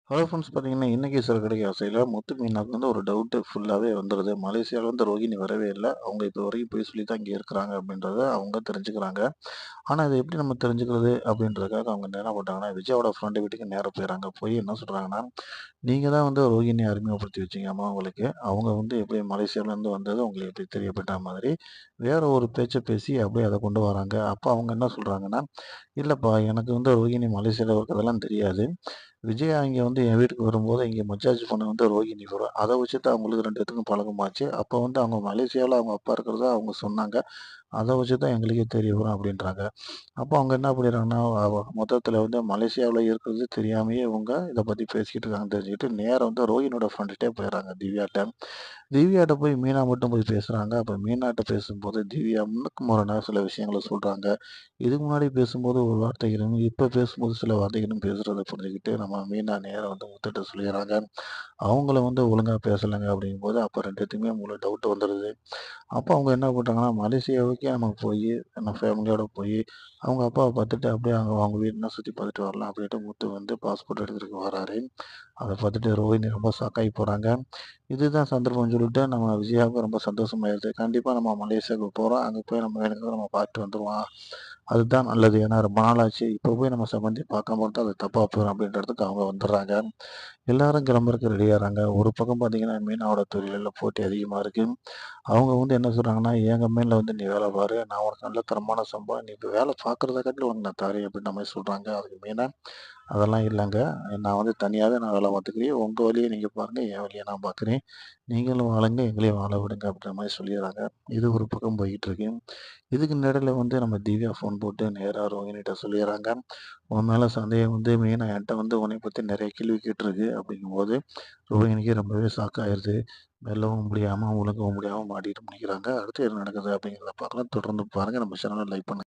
Hello friends பார்த்தீங்கன்னா, இன்னைக்கு சிறுகதை ஆசையில முத்து மீனாக்கு வந்து ஒரு டவுட்டு ஃபுல்லாவே வந்துருது. மலேசியால வந்து ரோகிணி வரவே இல்ல. அவங்க இப்போ வரைக்கும் பொய் சொல்லி தான் இங்க இருக்கிறாங்க அப்படின்றத அவங்க தெரிஞ்சுக்கிறாங்க. ஆனா, இத எப்படி நம்ம தெரிஞ்சுக்கிறது அப்படின்றதுக்காக அவங்க என்ன பண்றாங்கன்னா, விஜயாவோட ஃப்ரெண்டு வீட்டுக்கு நேரா போயிறாங்க. போய் என்ன சொல்றாங்கன்னா, "நீங்க தான் வந்து ரோகிணிய அறிமுகப்படுத்தி வச்சீங்களாமா அவங்களுக்கு. அவங்க வந்து எப்படி மலேசியாவிலேருந்து வந்தது உங்களுக்கு எப்படி தெரியப்பட்ட மாதிரி, வேற ஒரு பேச்ச பேசி அப்படியே அத கொண்டு வராங்க." அப்ப அவங்க என்ன சொல்றாங்கன்னா, "இல்லப்பா எனக்கு வந்து ரோகிணி மலேசியால இருக்கிறதெல்லாம் தெரியாது. விஜயா இங்க வந்து என் வீட்டுக்கு வரும்போது, இங்க மசாஜ் பண்ண வந்து ரோகிணி வரும். அத வச்சு தான் அவங்களுக்கு 2 பேத்துக்கும் பழக்கமாச்சு. அப்ப வந்து அவங்க மலேசியாவுல அவங்க அப்பா இருக்கிறதா அவங்க சொன்னாங்க. அத வச்சு தான் எங்களுக்கே தெரிய வரும் அப்டின்றாங்க. அப்போ அவங்க என்ன பண்ணிடுறாங்கன்னா, மொத்தத்தில வந்து மலேசியாவுல இருக்கிறது தெரியாமயே இவங்க இத பத்தி பேசிக்கிட்டு இருக்காங்கன்னு தெரிஞ்சுக்கிட்டு, நேரா வந்து ரோஹினியோட ஃப்ரெண்டுட்டயே போயிடுறாங்க திவ்யாட்ட. திவ்யாட்ட போய் மீனா மட்டும் போய் பேசுறாங்க. அப்ப மீனாட்ட பேசும்போது திவ்யா முன்னுக்கு முரணா சில விஷயங்கள சொல்றாங்க. இதுக்கு முன்னாடி பேசும்போது ஒரு வார்த்தைகளும், இப்ப பேசும்போது சில வார்த்தைகளும் பேசுறத புரிஞ்சுக்கிட்டு நம்ம மீனா நேரா வந்து முத்துட்ட சொல்லிர்றாங்க. அவங்கள வந்து ஒழுங்கா பேசலங்க அப்படிங்கும்போது, அப்ப 2 பேத்துக்குமே உங்களுக்கு டவுட் வந்துருது. அப்போ அவங்க என்ன பண்றாங்கன்னா, மலேசியாவுக்கே நம்ம போயி, நம்ம ஃபேமிலியோட போயி, அவங்க அப்பாவ பார்த்துட்டு அப்படியே அங்க அவங்க வீடுலாம் சுத்தி பார்த்துட்டு வரலாம் அப்படின்ட்டு முத்து வந்து பாஸ்போர்ட் எடுக்கிறதுக்கு வராரு. அத பார்த்துட்டு ரோஹினி ரொம்ப ஷாக் ஆகி போறாங்க. இதுதான் சந்தர்ப்பம்னு சொல்லிட்டு நம்ம விஜயாவுக்கு ரொம்ப சந்தோஷமாயிருது. கண்டிப்பா நம்ம மலேசியாவுக்கு போறோம். அங்க போய் நம்ம வேணுங்கிறத நம்ம பார்த்துட்டு வந்துருவோம். அதுதான் நல்லது. ஏன்னா ரொம்ப நாள் ஆச்சு. இப்ப போய் நம்ம சம்பந்திய பார்க்காம இருந்தா அது தப்பா போயிரும் அப்படின்ற இடத்துக்கு அவங்க வந்துடுறாங்க. எல்லாரும் கிளம்புறதுக்கு ரெடியாறாங்க. ஒரு பக்கம் பார்த்தீங்கன்னா, மீனாவோட தொழில்ல போட்டி அதிகமா இருக்கு. அவங்க வந்து என்ன சொல்றாங்கன்னா, "என் கம்பெனில வந்து நீ வேலை பாரு. நான் உனக்கு நல்ல தரமான சம்பளம். நீ இப்ப வேலை பார்க்குறத காட்டிலும் உனக்கு நான் தரேன்" அப்படின்ற மாரி சொல்றாங்க. அதுக்கு மீனா, "அதெல்லாம் இல்லங்க. நான் வந்து தனியாவே நான் வேலை பார்த்துக்கிறேன். உங்க வழிய நீங்க பாருங்க. என் வழிய நான் பார்க்குறேன். நீங்களும் வாழுங்க, எங்களையும் வாழ விடுங்க" அப்படின்ற மாரி சொல்லிர்றாங்க. இது ஒரு பக்கம் போயிட்டுருக்கு. இதுக்கு நடுவுல வந்து நம்ம திவ்யா ஃபோன் போட்டு நேரா ரோஹிணிட்ட சொல்லிர்றாங்க. "உன் மேல சந்தேகம் வந்து மீனா என்ட்ட வந்து உன்னைய பத்தி நெறைய கேள்வி கேட்டுருக்கு." அப்படிங்கும்போது ரோஹிணிக்கு ரொம்பவே ஷாக் ஆயிருது. மெல்லவும் முடியாம, முழுங்கவும் முடியாம மாட்டிட்டு முழிக்கிறாங்க. அடுத்து என்ன நடக்குது அப்படிங்கிறத பார்க்கலாம். தொடர்ந்து பாருங்க. நம்ம சேனல லைக் பண்ணுங்க.